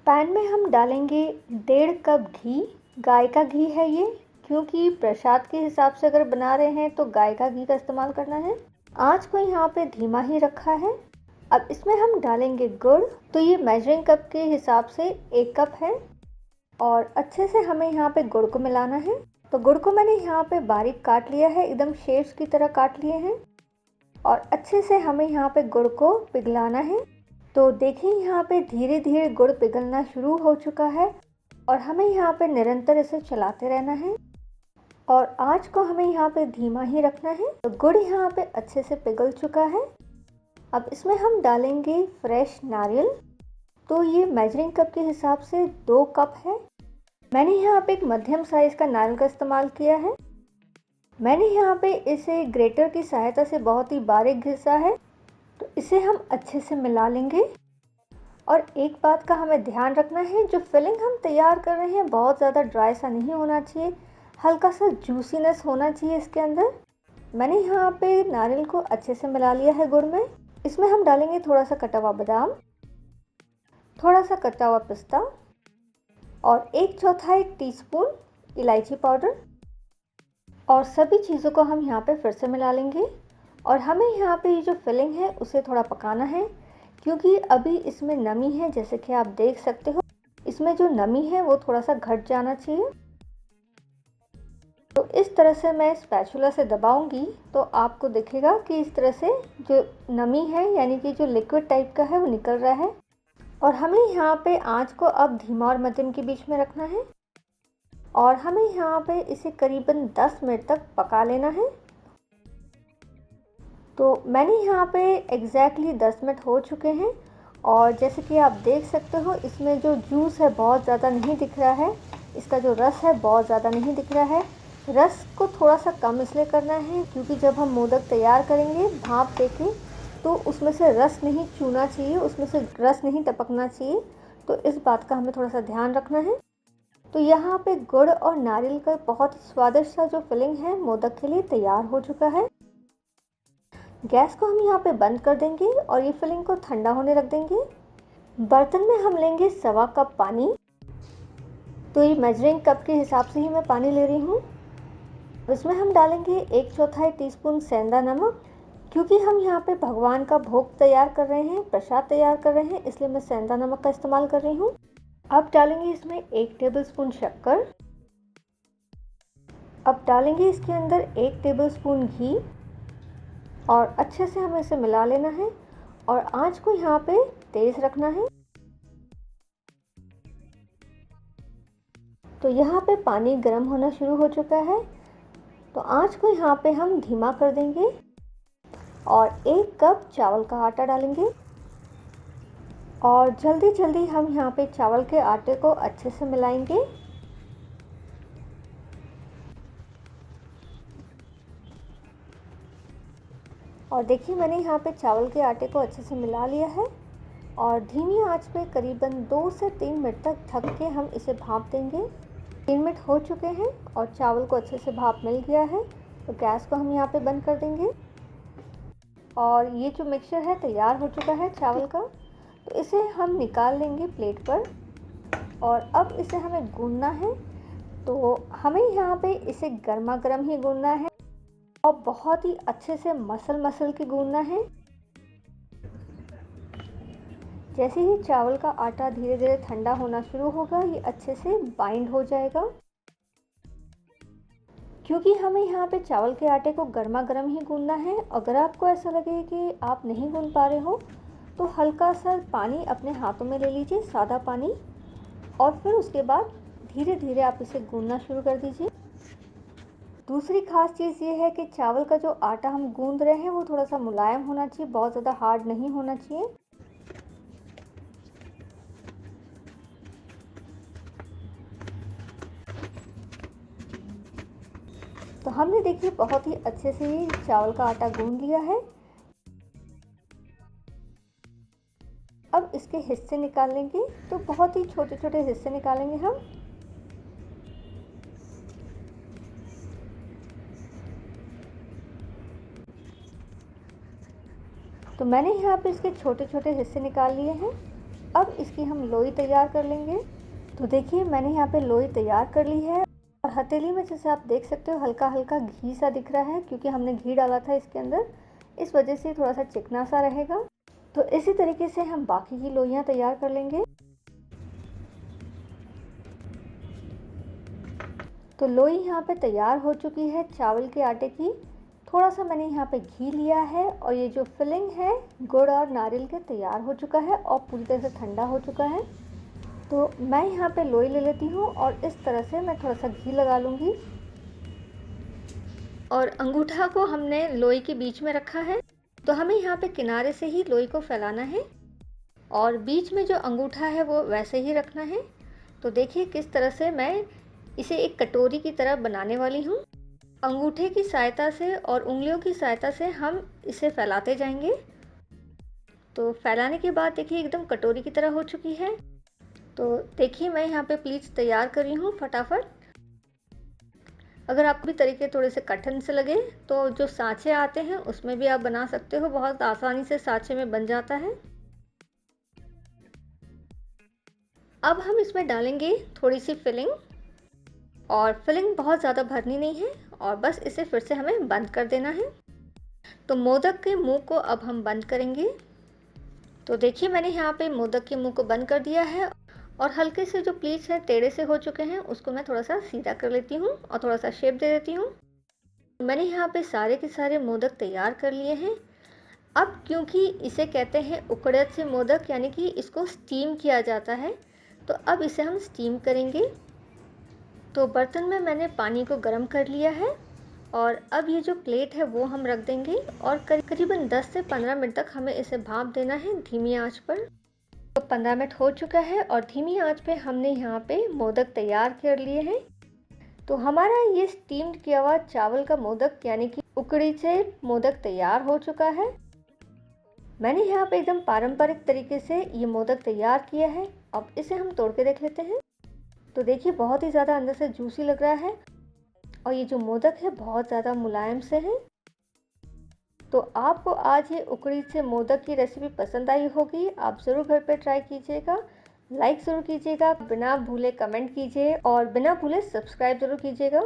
Pan में हम डालेंगे 1.5 कप घी। गाय का घी है ये, क्योंकि प्रसाद के हिसाब से अगर बना रहे हैं तो गाय का घी का इस्तेमाल करना है। आँच को यहाँ पे धीमा ही रखा है। अब इसमें हम डालेंगे गुड़। तो ये मेजरिंग कप के हिसाब से 1 कप है और अच्छे से हमें यहाँ पे गुड़ को मिलाना है। तो गुड़ को मैंने यहाँ पे बारीक काट लिया है, एकदम शेप्स की तरह काट लिए हैं और अच्छे से हमें यहाँ पे गुड़ को पिघलाना है। तो देखिए यहाँ पे धीरे धीरे गुड़ पिघलना शुरू हो चुका है और हमें यहाँ पे निरंतर इसे चलाते रहना है और आँच को हमें यहाँ पे धीमा ही रखना है। तो गुड़ यहाँ पे अच्छे से पिघल चुका है। अब इसमें हम डालेंगे फ्रेश नारियल। तो ये मेजरिंग कप के हिसाब से 2 कप है। मैंने यहाँ पे एक मध्यम साइज का नारियल का इस्तेमाल किया है। मैंने यहाँ पे इसे ग्रेटर की सहायता से बहुत ही बारीक घिसा है। तो इसे हम अच्छे से मिला लेंगे और एक बात का हमें ध्यान रखना है, जो फिलिंग हम तैयार कर रहे हैं बहुत ज़्यादा ड्राई सा नहीं होना चाहिए, हल्का सा जूसीनेस होना चाहिए इसके अंदर। मैंने यहाँ पे नारियल को अच्छे से मिला लिया है गुड़ में। इसमें हम डालेंगे थोड़ा सा कटा हुआ बादाम, थोड़ा सा कटा हुआ पिस्ता और 1/4 टीस्पून इलायची पाउडर और सभी चीज़ों को हम यहाँ पे फिर से मिला लेंगे। और हमें यहाँ पे ये जो फिलिंग है उसे थोड़ा पकाना है, क्योंकि अभी इसमें नमी है। जैसे कि आप देख सकते हो, इसमें जो नमी है वो थोड़ा सा घट जाना चाहिए। तो इस तरह से मैं स्पैचुला से दबाऊंगी तो आपको दिखेगा कि इस तरह से जो नमी है, यानी कि जो लिक्विड टाइप का है, वो निकल रहा है। और हमें यहाँ पे आंच को अब धीमा और मध्यम के बीच में रखना है और हमें यहाँ पे इसे करीबन 10 मिनट तक पका लेना है। तो मैंने यहाँ पे एग्जैक्टली 10 मिनट हो चुके हैं और जैसे कि आप देख सकते हो, इसमें जो जूस है बहुत ज़्यादा नहीं दिख रहा है, इसका जो रस है बहुत ज़्यादा नहीं दिख रहा है। रस को थोड़ा सा कम इसलिए करना है क्योंकि जब हम मोदक तैयार करेंगे भाप देके, तो उसमें से रस नहीं चूना चाहिए, उसमें से रस नहीं टपकना चाहिए। तो इस बात का हमें थोड़ा सा ध्यान रखना है। तो यहाँ पे गुड़ और नारियल का बहुत स्वादिष्ट सा जो फिलिंग है मोदक के लिए तैयार हो चुका है। गैस को हम यहाँ पे बंद कर देंगे और ये फिलिंग को ठंडा होने रख देंगे। बर्तन में हम लेंगे 1/4 कप पानी। तो ये मेजरिंग कप के हिसाब से ही मैं पानी ले रही हूँ। इसमें हम डालेंगे 1/4 टीस्पून सेंधा नमक। क्योंकि हम यहाँ पे भगवान का भोग तैयार कर रहे हैं, प्रसाद तैयार कर रहे हैं, इसलिए मैं सेंधा नमक का इस्तेमाल कर रही हूँ। अब डालेंगे इसमें 1 टेबलस्पून शक्कर। अब डालेंगे इसके अंदर 1 टेबलस्पून घी और अच्छे से हमें इसे मिला लेना है और आंच को यहाँ पे तेज रखना है। तो यहाँ पे पानी गर्म होना शुरू हो चुका है, तो आंच को यहाँ पे हम धीमा कर देंगे और 1 कप चावल का आटा डालेंगे और जल्दी जल्दी हम यहाँ पे चावल के आटे को अच्छे से मिलाएंगे। और देखिए मैंने यहाँ पे चावल के आटे को अच्छे से मिला लिया है और धीमी आंच पे करीबन 2 से 3 मिनट तक ढक के हम इसे भाप देंगे। 3 मिनट हो चुके हैं और चावल को अच्छे से भाप मिल गया है, तो गैस को हम यहाँ पे बंद कर देंगे और ये जो मिक्सचर है तैयार हो चुका है चावल का। तो इसे हम निकाल लेंगे प्लेट पर और अब इसे हमें गूंदना है। तो हमें यहाँ पे इसे गर्मा गर्म ही गूंदना है और बहुत ही अच्छे से मसल के गूंदना है। जैसे ही चावल का आटा धीरे धीरे ठंडा होना शुरू होगा, ये अच्छे से बाइंड हो जाएगा। क्योंकि हमें यहाँ पे चावल के आटे को गर्मा गर्म ही गूंदना है। अगर आपको ऐसा लगे कि आप नहीं गूंद पा रहे हो तो हल्का सा पानी अपने हाथों में ले लीजिए, सादा पानी, और फिर उसके बाद धीरे धीरे आप इसे गूंदना शुरू कर दीजिए। दूसरी खास चीज़ ये है कि चावल का जो आटा हम गूंद रहे हैं वो थोड़ा सा मुलायम होना चाहिए, बहुत ज़्यादा हार्ड नहीं होना चाहिए। तो हमने देखिए बहुत ही अच्छे से ये चावल का आटा गूंद लिया है। अब इसके हिस्से निकाल लेंगे, तो बहुत ही छोटे छोटे हिस्से निकालेंगे हम। तो मैंने यहाँ पे इसके छोटे छोटे हिस्से निकाल लिए हैं अब इसकी हम लोई तैयार कर लेंगे। तो देखिए मैंने यहाँ पे लोई तैयार कर ली है और हथेली में जैसे आप देख सकते हो हल्का हल्का घी सा दिख रहा है, क्योंकि हमने घी डाला था इसके अंदर, इस वजह से थोड़ा सा चिकना सा रहेगा। तो इसी तरीके से हम बाकी की लोइयाँ तैयार कर लेंगे। तो लोई यहाँ पे तैयार हो चुकी है चावल के आटे की। थोड़ा सा मैंने यहाँ पे घी लिया है और ये जो फिलिंग है गुड़ और नारियल के तैयार हो चुका है और पूरी तरह से ठंडा हो चुका है। तो मैं यहाँ पे लोई ले लेती हूँ और इस तरह से मैं थोड़ा सा घी लगा लूँगी और अंगूठा को हमने लोई के बीच में रखा है। तो हमें यहाँ पे किनारे से ही लोई को फैलाना है और बीच में जो अंगूठा है वो वैसे ही रखना है। तो देखिए किस तरह से मैं इसे एक कटोरी की तरह बनाने वाली हूँ। अंगूठे की सहायता से और उंगलियों की सहायता से हम इसे फैलाते जाएंगे। तो फैलाने के बाद देखिए एकदम कटोरी की तरह हो चुकी है। तो देखिए मैं यहाँ पे प्लीट्स तैयार कर रही हूँ फटाफट। अगर आपको भी तरीके थोड़े से कठिन से लगे तो जो सांचे आते हैं उसमें भी आप बना सकते हो, बहुत आसानी से सांचे में बन जाता है। अब हम इसमें डालेंगे थोड़ी सी फिलिंग, और फिलिंग बहुत ज़्यादा भरनी नहीं है और बस इसे फिर से हमें बंद कर देना है। तो मोदक के मुंह को अब हम बंद करेंगे। तो देखिए मैंने यहाँ पे मोदक के मुंह को बंद कर दिया है और हल्के से जो प्लीट्स हैं टेढ़े से हो चुके हैं उसको मैं थोड़ा सा सीधा कर लेती हूँ और थोड़ा सा शेप दे देती हूँ। मैंने यहाँ पे सारे के सारे मोदक तैयार कर लिए हैं। अब क्योंकि इसे कहते हैं उकड़त से मोदक, यानी कि इसको स्टीम किया जाता है, तो अब इसे हम स्टीम करेंगे। तो बर्तन में मैंने पानी को गर्म कर लिया है और अब ये जो प्लेट है वो हम रख देंगे और करीबन 10 से 15 मिनट तक हमें इसे भाप देना है धीमी आंच पर। तो 15 मिनट हो चुका है और धीमी आंच पे हमने यहाँ पे मोदक तैयार कर लिए हैं। तो हमारा ये स्टीम्ड किया हुआ चावल का मोदक यानी कि उकड़ी से मोदक तैयार हो चुका है। मैंने यहाँ पे एकदम पारंपरिक तरीके से ये मोदक तैयार किया है। अब इसे हम तोड़ के देख लेते हैं। तो देखिए बहुत ही ज़्यादा अंदर से जूसी लग रहा है और ये जो मोदक है बहुत ज़्यादा मुलायम से है। तो आपको आज ये उकड़ी से मोदक की रेसिपी पसंद आई होगी, आप ज़रूर घर पे ट्राई कीजिएगा। लाइक ज़रूर कीजिएगा, बिना भूले कमेंट कीजिए और बिना भूले सब्सक्राइब ज़रूर कीजिएगा।